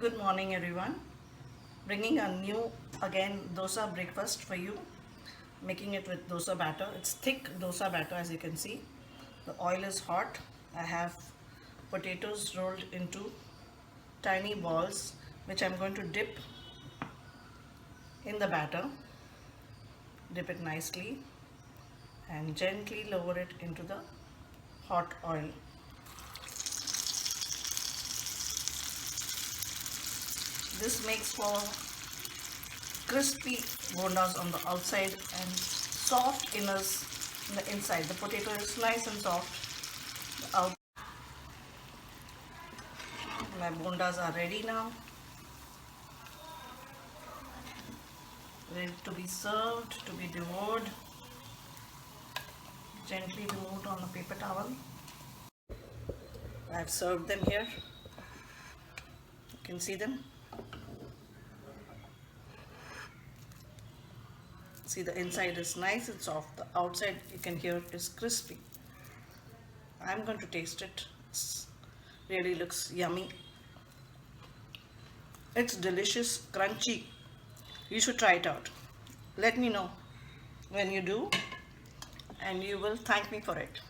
Good morning, everyone. Bringing a new again dosa breakfast for you. Making it with dosa batter. It's thick dosa batter, as you can see. The oil is hot. I have potatoes rolled into tiny balls, which I'm going to dip in the batter. Dip it nicely and gently lower it into the hot oil. This makes for crispy bondas on the outside and soft inners in the inside. The potato is nice and soft. The out My bondas are ready now, ready to be served, to be devoured. Gently removed on a paper towel. I have served them here. You can see them. See, the inside is nice and soft. The outside, you can hear, is crispy. I'm going to taste it. It really looks yummy. It's delicious, crunchy. You should try it out. Let me know when you do, and you will thank me for it.